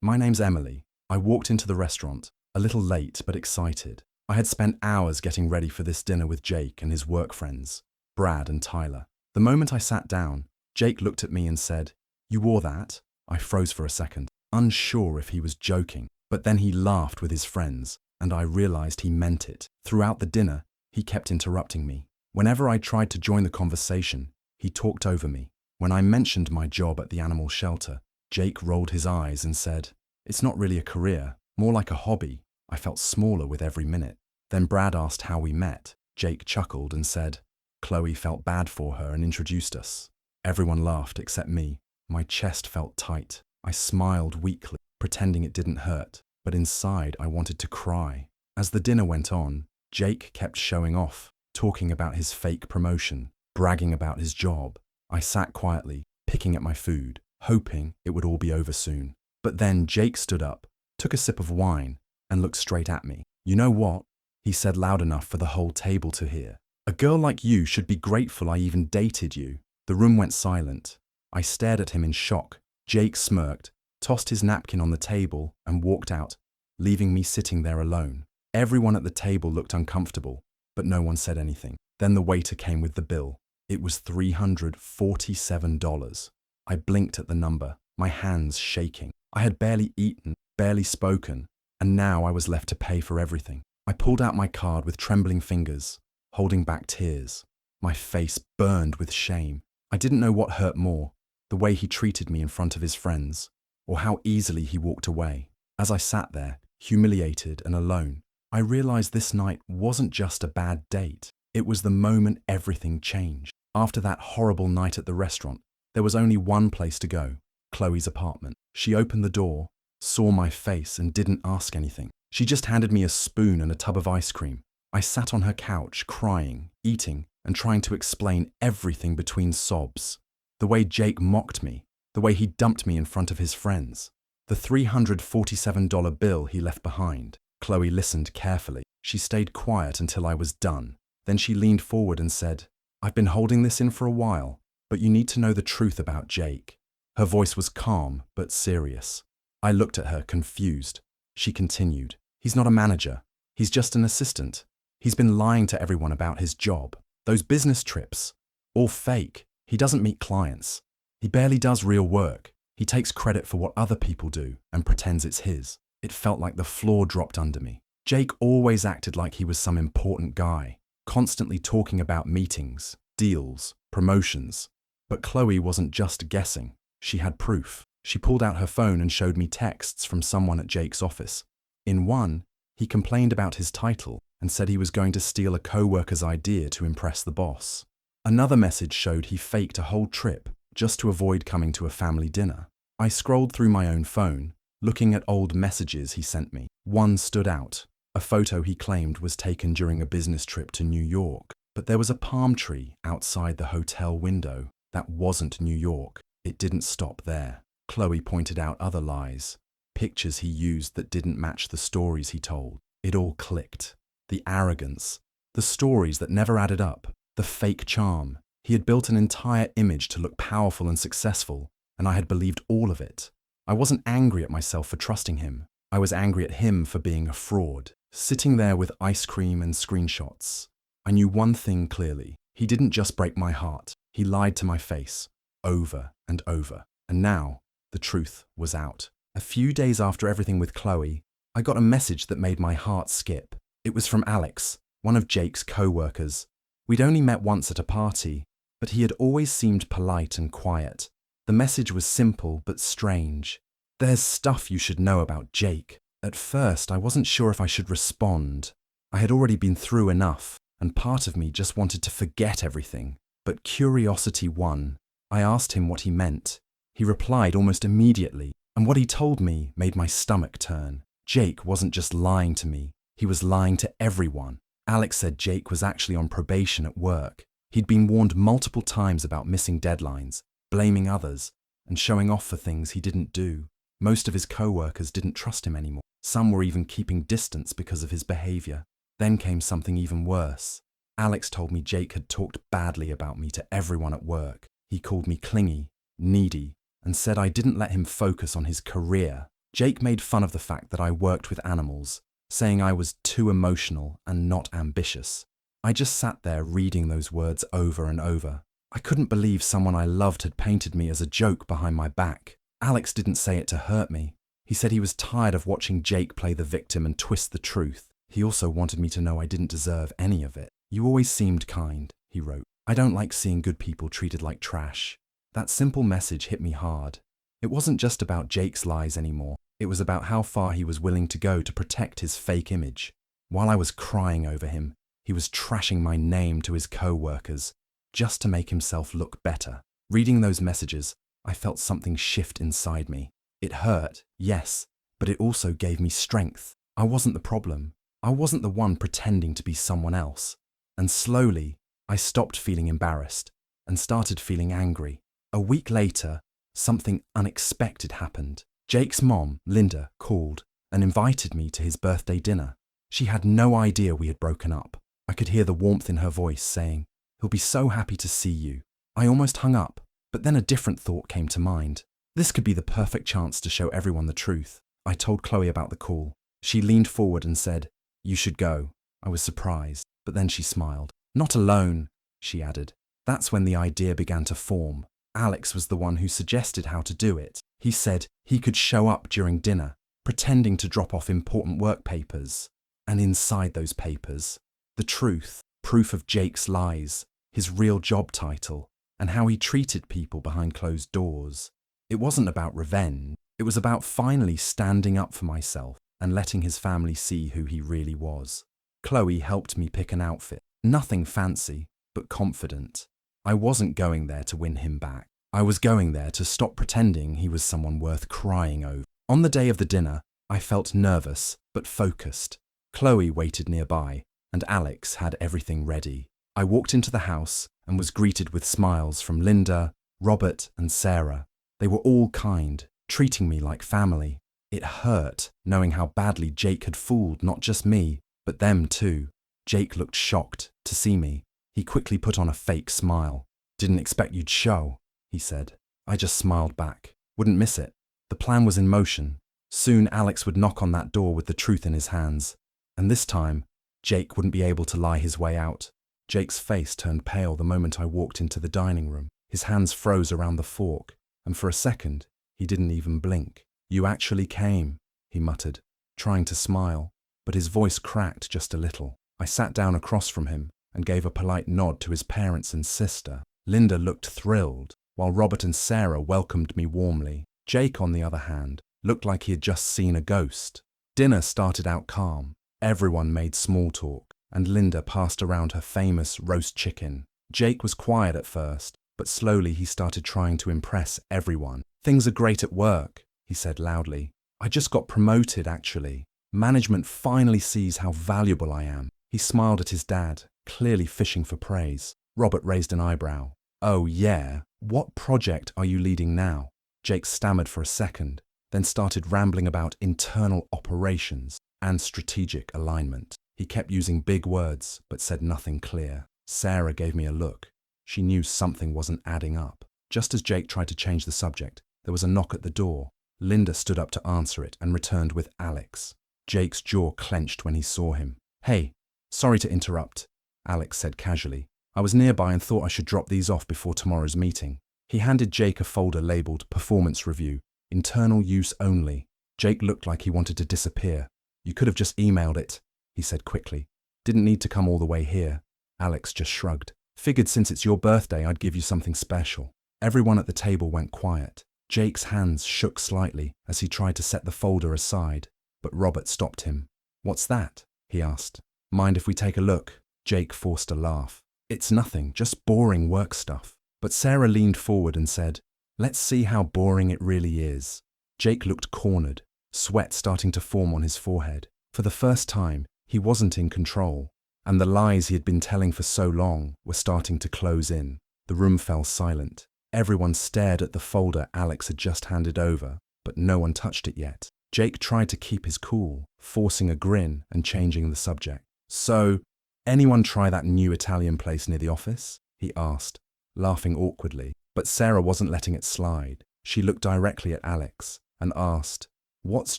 My name's Emily. I walked into the restaurant, a little late but excited. I had spent hours getting ready for this dinner with Jake and his work friends, Brad and Tyler. The moment I sat down, Jake looked at me and said, "You wore that?" I froze for a second, unsure if he was joking. But then he laughed with his friends, and I realized he meant it. Throughout the dinner, he kept interrupting me. Whenever I tried to join the conversation, he talked over me. When I mentioned my job at the animal shelter, Jake rolled his eyes and said, "It's not really a career, more like a hobby." I felt smaller with every minute. Then Brad asked how we met. Jake chuckled and said, "Chloe felt bad for her and introduced us." Everyone laughed except me. My chest felt tight. I smiled weakly, pretending it didn't hurt, but inside I wanted to cry. As the dinner went on, Jake kept showing off, talking about his fake promotion, bragging about his job. I sat quietly, picking at my food, hoping it would all be over soon. But then Jake stood up, took a sip of wine, and looked straight at me. "You know what?" he said loud enough for the whole table to hear. "A girl like you should be grateful I even dated you." The room went silent. I stared at him in shock. Jake smirked, tossed his napkin on the table, and walked out, leaving me sitting there alone. Everyone at the table looked uncomfortable, but no one said anything. Then the waiter came with the bill. It was $347. I blinked at the number, my hands shaking. I had barely eaten, barely spoken, and now I was left to pay for everything. I pulled out my card with trembling fingers, holding back tears. My face burned with shame. I didn't know what hurt more, the way he treated me in front of his friends, or how easily he walked away. As I sat there, humiliated and alone, I realized this night wasn't just a bad date. It was the moment everything changed. After that horrible night at the restaurant, there was only one place to go, Chloe's apartment. She opened the door, saw my face, and didn't ask anything. She just handed me a spoon and a tub of ice cream. I sat on her couch, crying, eating, and trying to explain everything between sobs. The way Jake mocked me, the way he dumped me in front of his friends, the $347 bill he left behind. Chloe listened carefully. She stayed quiet until I was done. Then she leaned forward and said, "I've been holding this in for a while, but you need to know the truth about Jake." Her voice was calm but serious. I looked at her, confused. She continued, "He's not a manager. He's just an assistant. He's been lying to everyone about his job. Those business trips, all fake. He doesn't meet clients. He barely does real work. He takes credit for what other people do and pretends it's his." It felt like the floor dropped under me. Jake always acted like he was some important guy, constantly talking about meetings, deals, promotions. But Chloe wasn't just guessing. She had proof. She pulled out her phone and showed me texts from someone at Jake's office. In one, he complained about his title and said he was going to steal a co-worker's idea to impress the boss. Another message showed he faked a whole trip just to avoid coming to a family dinner. I scrolled through my own phone, looking at old messages he sent me. One stood out, a photo he claimed was taken during a business trip to New York. But there was a palm tree outside the hotel window. That wasn't New York. It didn't stop there. Chloe pointed out other lies, pictures he used that didn't match the stories he told. It all clicked. The arrogance, the stories that never added up, the fake charm. He had built an entire image to look powerful and successful, and I had believed all of it. I wasn't angry at myself for trusting him. I was angry at him for being a fraud. Sitting there with ice cream and screenshots, I knew one thing clearly. He didn't just break my heart. He lied to my face, over and over. And now, the truth was out. A few days after everything with Chloe, I got a message that made my heart skip. It was from Alex, one of Jake's co-workers. We'd only met once at a party, but he had always seemed polite and quiet. The message was simple but strange. "There's stuff you should know about Jake." At first, I wasn't sure if I should respond. I had already been through enough, and part of me just wanted to forget everything. But curiosity won. I asked him what he meant. He replied almost immediately, and what he told me made my stomach turn. Jake wasn't just lying to me, he was lying to everyone. Alex said Jake was actually on probation at work. He'd been warned multiple times about missing deadlines, blaming others, and showing off for things he didn't do. Most of his co-workers didn't trust him anymore. Some were even keeping distance because of his behavior. Then came something even worse. Alex told me Jake had talked badly about me to everyone at work. He called me clingy, needy, and said I didn't let him focus on his career. Jake made fun of the fact that I worked with animals, saying I was too emotional and not ambitious. I just sat there reading those words over and over. I couldn't believe someone I loved had painted me as a joke behind my back. Alex didn't say it to hurt me. He said he was tired of watching Jake play the victim and twist the truth. He also wanted me to know I didn't deserve any of it. "You always seemed kind," he wrote. "I don't like seeing good people treated like trash." That simple message hit me hard. It wasn't just about Jake's lies anymore. It was about how far he was willing to go to protect his fake image. While I was crying over him, he was trashing my name to his co-workers just to make himself look better. Reading those messages, I felt something shift inside me. It hurt, yes, but it also gave me strength. I wasn't the problem. I wasn't the one pretending to be someone else. And slowly, I stopped feeling embarrassed and started feeling angry. A week later, something unexpected happened. Jake's mom, Linda, called and invited me to his birthday dinner. She had no idea we had broken up. I could hear the warmth in her voice saying, "He'll be so happy to see you." I almost hung up, but then a different thought came to mind. This could be the perfect chance to show everyone the truth. I told Chloe about the call. She leaned forward and said, "You should go." I was surprised, but then she smiled. "Not alone," she added. That's when the idea began to form. Alex was the one who suggested how to do it. He said he could show up during dinner, pretending to drop off important work papers. And inside those papers, the truth, proof of Jake's lies, his real job title, and how he treated people behind closed doors. It wasn't about revenge. It was about finally standing up for myself and letting his family see who he really was. Chloe helped me pick an outfit. Nothing fancy, but confident. I wasn't going there to win him back. I was going there to stop pretending he was someone worth crying over. On the day of the dinner, I felt nervous, but focused. Chloe waited nearby, and Alex had everything ready. I walked into the house and was greeted with smiles from Linda, Robert, and Sarah. They were all kind, treating me like family. It hurt, knowing how badly Jake had fooled not just me, but them too. Jake looked shocked to see me. He quickly put on a fake smile. "Didn't expect you'd show," he said. I just smiled back. Wouldn't miss it. The plan was in motion. Soon Alex would knock on that door with the truth in his hands. And this time, Jake wouldn't be able to lie his way out. Jake's face turned pale the moment I walked into the dining room. His hands froze around the fork, and for a second, he didn't even blink. "You actually came," he muttered, trying to smile, but his voice cracked just a little. I sat down across from him and gave a polite nod to his parents and sister. Linda looked thrilled, while Robert and Sarah welcomed me warmly. Jake, on the other hand, looked like he had just seen a ghost. Dinner started out calm. Everyone made small talk, and Linda passed around her famous roast chicken. Jake was quiet at first, but slowly he started trying to impress everyone. "Things are great at work," he said loudly. "I just got promoted, actually. Management finally sees how valuable I am." He smiled at his dad, clearly fishing for praise. Robert raised an eyebrow. "Oh yeah? What project are you leading now?" Jake stammered for a second, then started rambling about internal operations and strategic alignment. He kept using big words, but said nothing clear. Sarah gave me a look. She knew something wasn't adding up. Just as Jake tried to change the subject, there was a knock at the door. Linda stood up to answer it and returned with Alex. Jake's jaw clenched when he saw him. "Hey, sorry to interrupt," Alex said casually. "I was nearby and thought I should drop these off before tomorrow's meeting." He handed Jake a folder labeled Performance Review, Internal Use Only. Jake looked like he wanted to disappear. "You could have just emailed it," he said quickly. "Didn't need to come all the way here." Alex just shrugged. "Figured since it's your birthday I'd give you something special." Everyone at the table went quiet. Jake's hands shook slightly as he tried to set the folder aside, but Robert stopped him. "What's that?" he asked. "Mind if we take a look?" Jake forced a laugh. "It's nothing, just boring work stuff." But Sarah leaned forward and said, "Let's see how boring it really is." Jake looked cornered, sweat starting to form on his forehead. For the first time, he wasn't in control, and the lies he had been telling for so long were starting to close in. The room fell silent. Everyone stared at the folder Alex had just handed over, but no one touched it yet. Jake tried to keep his cool, forcing a grin and changing the subject. "So, anyone try that new Italian place near the office?" he asked, laughing awkwardly. But Sarah wasn't letting it slide. She looked directly at Alex and asked, What's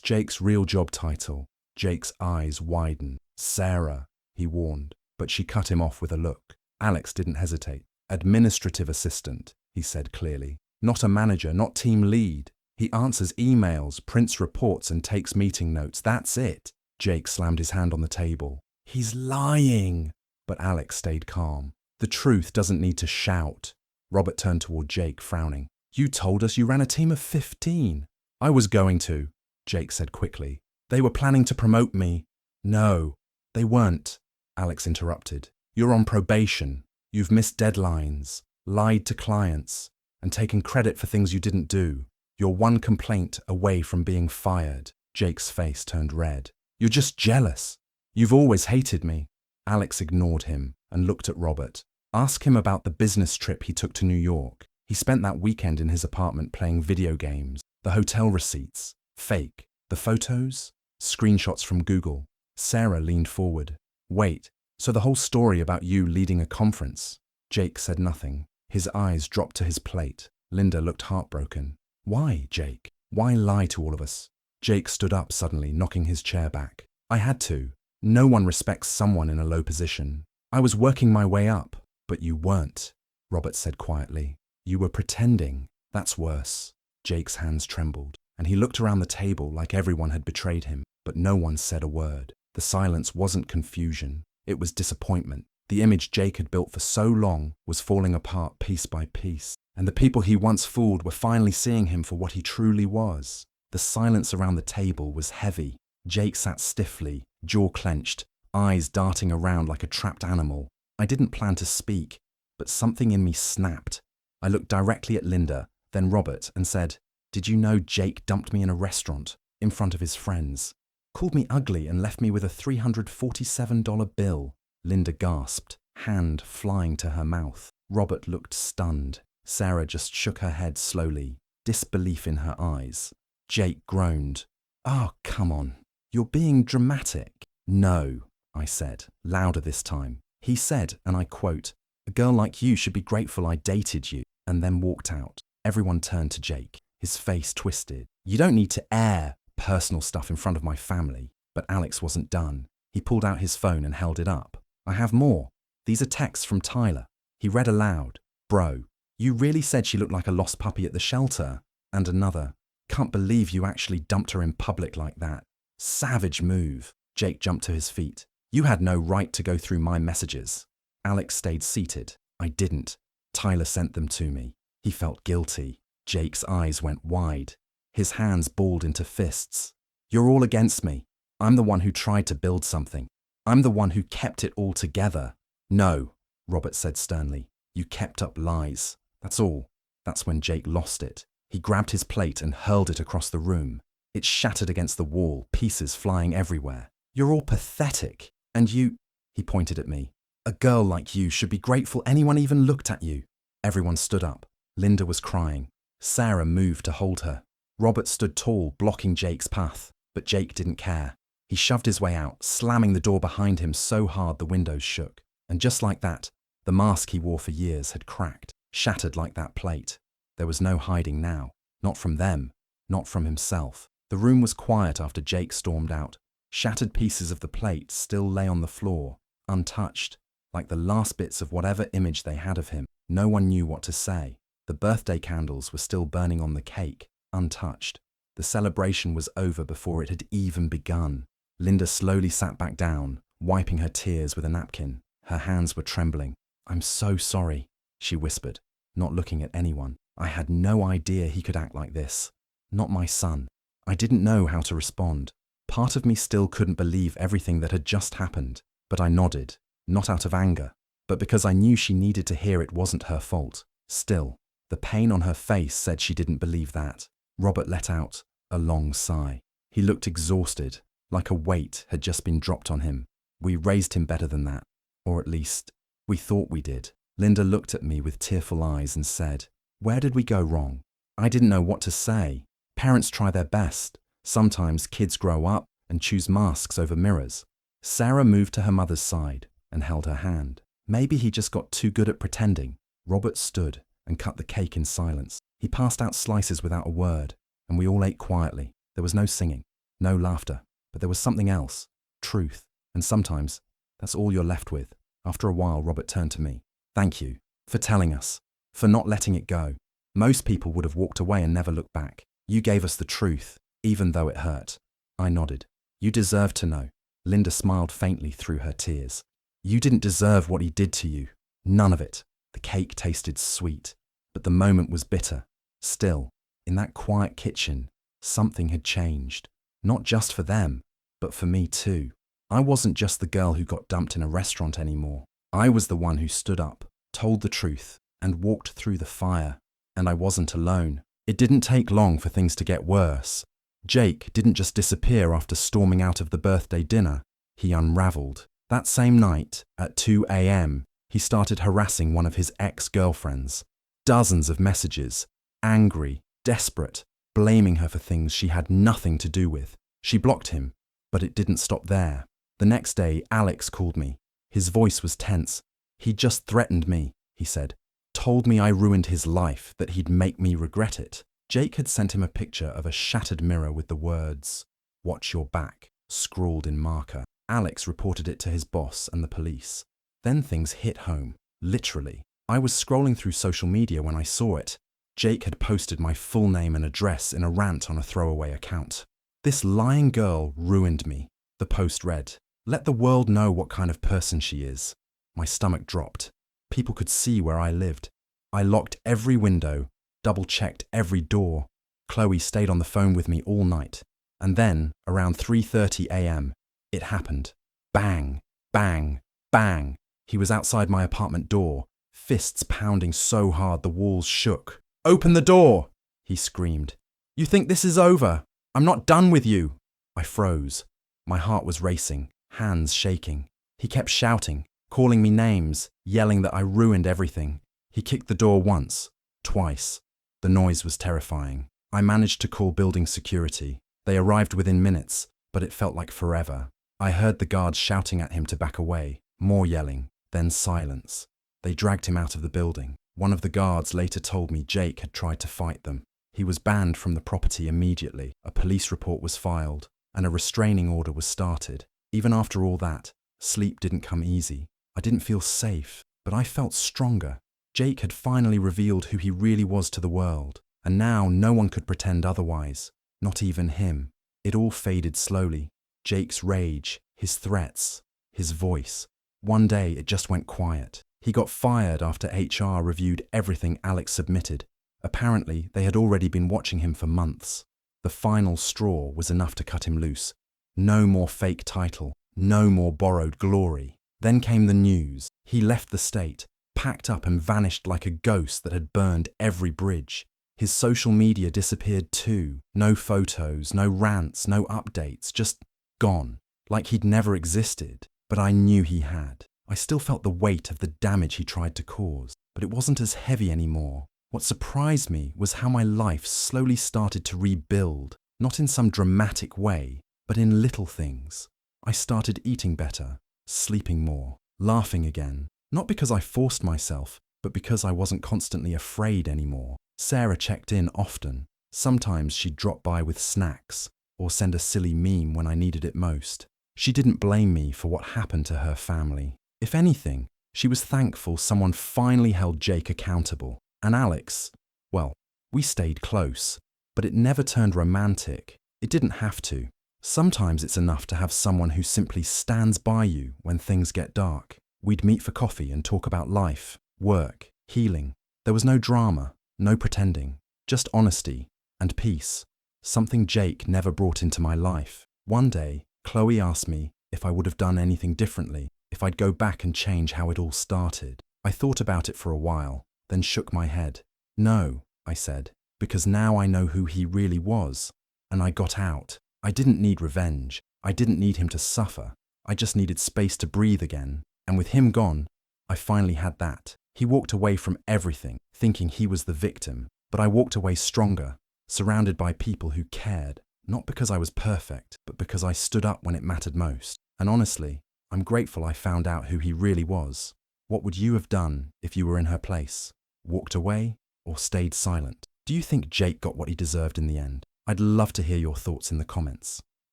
Jake's real job title? Jake's eyes widened. Sarah, he warned, but she cut him off with a look. Alex didn't hesitate. Administrative assistant, he said clearly. Not a manager, not team lead. He answers emails, prints reports, and takes meeting notes. That's it. Jake slammed his hand on the table. He's lying. But Alex stayed calm. The truth doesn't need to shout. Robert turned toward Jake, frowning. You told us you ran a team of 15. I was going to, Jake said quickly. They were planning to promote me. No, they weren't, Alex interrupted. You're on probation. You've missed deadlines, lied to clients, and taken credit for things you didn't do. You're one complaint away from being fired. Jake's face turned red. You're just jealous. You've always hated me. Alex ignored him and looked at Robert. Ask him about the business trip he took to New York. He spent that weekend in his apartment playing video games. The hotel receipts, fake. The photos, screenshots from Google. Sarah leaned forward. Wait, so the whole story about you leading a conference? Jake said nothing. His eyes dropped to his plate. Linda looked heartbroken. Why, Jake? Why lie to all of us? Jake stood up suddenly, knocking his chair back. I had to. No one respects someone in a low position. I was working my way up, but you weren't, Robert said quietly. You were pretending. That's worse. Jake's hands trembled, and he looked around the table like everyone had betrayed him, but no one said a word. The silence wasn't confusion. It was disappointment. The image Jake had built for so long was falling apart piece by piece, and the people he once fooled were finally seeing him for what he truly was. The silence around the table was heavy. Jake sat stiffly, jaw clenched, eyes darting around like a trapped animal. I didn't plan to speak, but something in me snapped. I looked directly at Linda, then Robert, and said, Did you know Jake dumped me in a restaurant, in front of his friends? Called me ugly and left me with a $347 bill. Linda gasped, hand flying to her mouth. Robert looked stunned. Sarah just shook her head slowly, disbelief in her eyes. Jake groaned. Oh, come on. You're being dramatic. No, I said, louder this time. He said, and I quote, A girl like you should be grateful I dated you, and then walked out. Everyone turned to Jake, his face twisted. You don't need to air personal stuff in front of my family. But Alex wasn't done. He pulled out his phone and held it up. I have more. These are texts from Tyler. He read aloud. Bro, you really said she looked like a lost puppy at the shelter. And another. Can't believe you actually dumped her in public like that. Savage move. Jake jumped to his feet. You had no right to go through my messages. Alex stayed seated. I didn't. Tyler sent them to me. He felt guilty. Jake's eyes went wide. His hands balled into fists. You're all against me. I'm the one who tried to build something. I'm the one who kept it all together. No, Robert said sternly. You kept up lies. That's all. That's when Jake lost it. He grabbed his plate and hurled it across the room. It shattered against the wall, pieces flying everywhere. You're all pathetic. And you, he pointed at me. A girl like you should be grateful anyone even looked at you. Everyone stood up. Linda was crying. Sarah moved to hold her. Robert stood tall, blocking Jake's path. But Jake didn't care. He shoved his way out, slamming the door behind him so hard the windows shook. And just like that, the mask he wore for years had cracked, shattered like that plate. There was no hiding now. Not from them. Not from himself. The room was quiet after Jake stormed out. Shattered pieces of the plate still lay on the floor, untouched, like the last bits of whatever image they had of him. No one knew what to say. The birthday candles were still burning on the cake, untouched. The celebration was over before it had even begun. Linda slowly sat back down, wiping her tears with a napkin. Her hands were trembling. I'm so sorry, she whispered, not looking at anyone. I had no idea he could act like this. Not my son. I didn't know how to respond. Part of me still couldn't believe everything that had just happened, but I nodded, not out of anger, but because I knew she needed to hear it wasn't her fault. Still, the pain on her face said she didn't believe that. Robert let out a long sigh. He looked exhausted, like a weight had just been dropped on him. We raised him better than that, or at least, we thought we did. Linda looked at me with tearful eyes and said, Where did we go wrong? I didn't know what to say. Parents try their best. Sometimes kids grow up and choose masks over mirrors. Sarah moved to her mother's side and held her hand. Maybe he just got too good at pretending. Robert stood and cut the cake in silence. He passed out slices without a word, and we all ate quietly. There was no singing, no laughter, but there was something else, truth. And sometimes, that's all you're left with. After a while, Robert turned to me. Thank you for telling us, for not letting it go. Most people would have walked away and never looked back. You gave us the truth, even though it hurt. I nodded. You deserve to know. Linda smiled faintly through her tears. You didn't deserve what he did to you. None of it. The cake tasted sweet, but the moment was bitter. Still, in that quiet kitchen, something had changed. Not just for them, but for me too. I wasn't just the girl who got dumped in a restaurant anymore. I was the one who stood up, told the truth, and walked through the fire. And I wasn't alone. It didn't take long for things to get worse. Jake didn't just disappear after storming out of the birthday dinner. He unraveled. That same night, at 2 a.m., he started harassing one of his ex-girlfriends. Dozens of messages, angry, desperate, blaming her for things she had nothing to do with. She blocked him, but it didn't stop there. The next day, Alex called me. His voice was tense. He just threatened me, he said. Told me I ruined his life, that he'd make me regret it. Jake had sent him a picture of a shattered mirror with the words, "Watch your back," scrawled in marker. Alex reported it to his boss and the police. Then things hit home, literally. I was scrolling through social media when I saw it. Jake had posted my full name and address in a rant on a throwaway account. This lying girl ruined me. The post read, "Let the world know what kind of person she is." My stomach dropped. People could see where I lived. I locked every window, double-checked every door. Chloe stayed on the phone with me all night. And then, around 3:30 a.m., it happened. Bang, bang, bang. He was outside my apartment door, fists pounding so hard the walls shook. "Open the door!" he screamed. "You think this is over? I'm not done with you." I froze. My heart was racing, hands shaking. He kept shouting, calling me names, yelling that I ruined everything. He kicked the door once, twice. The noise was terrifying. I managed to call building security. They arrived within minutes, but it felt like forever. I heard the guards shouting at him to back away, more yelling, then silence. They dragged him out of the building. One of the guards later told me Jake had tried to fight them. He was banned from the property immediately. A police report was filed, and a restraining order was started. Even after all that, sleep didn't come easy. I didn't feel safe, but I felt stronger. Jake had finally revealed who he really was to the world, and now no one could pretend otherwise, not even him. It all faded slowly. Jake's rage, his threats, his voice. One day it just went quiet. He got fired after HR reviewed everything Alex submitted. Apparently, they had already been watching him for months. The final straw was enough to cut him loose. No more fake title, no more borrowed glory. Then came the news. He left the state, packed up and vanished like a ghost that had burned every bridge. His social media disappeared too. No photos, no rants, no updates, just gone, like he'd never existed. But I knew he had. I still felt the weight of the damage he tried to cause, but it wasn't as heavy anymore. What surprised me was how my life slowly started to rebuild, not in some dramatic way, but in little things. I started eating better, sleeping more, laughing again, not because I forced myself, but because I wasn't constantly afraid anymore. Sarah checked in often. Sometimes she'd drop by with snacks, or send a silly meme when I needed it most. She didn't blame me for what happened to her family. If anything, she was thankful someone finally held Jake accountable. And Alex, well, we stayed close, but it never turned romantic. It didn't have to. Sometimes it's enough to have someone who simply stands by you when things get dark. We'd meet for coffee and talk about life, work, healing. There was no drama, no pretending, just honesty and peace. Something Jake never brought into my life. One day, Chloe asked me if I would have done anything differently, if I'd go back and change how it all started. I thought about it for a while, then shook my head. No, I said, because now I know who he really was, and I got out. I didn't need revenge. I didn't need him to suffer. I just needed space to breathe again. And with him gone, I finally had that. He walked away from everything, thinking he was the victim, but I walked away stronger, surrounded by people who cared, not because I was perfect, but because I stood up when it mattered most. And honestly, I'm grateful I found out who he really was. What would you have done if you were in her place? Walked away or stayed silent? Do you think Jake got what he deserved in the end? I'd love to hear your thoughts in the comments.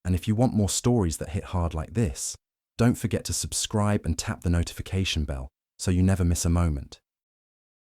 And if you want more stories that hit hard like this, don't forget to subscribe and tap the notification bell so you never miss a moment.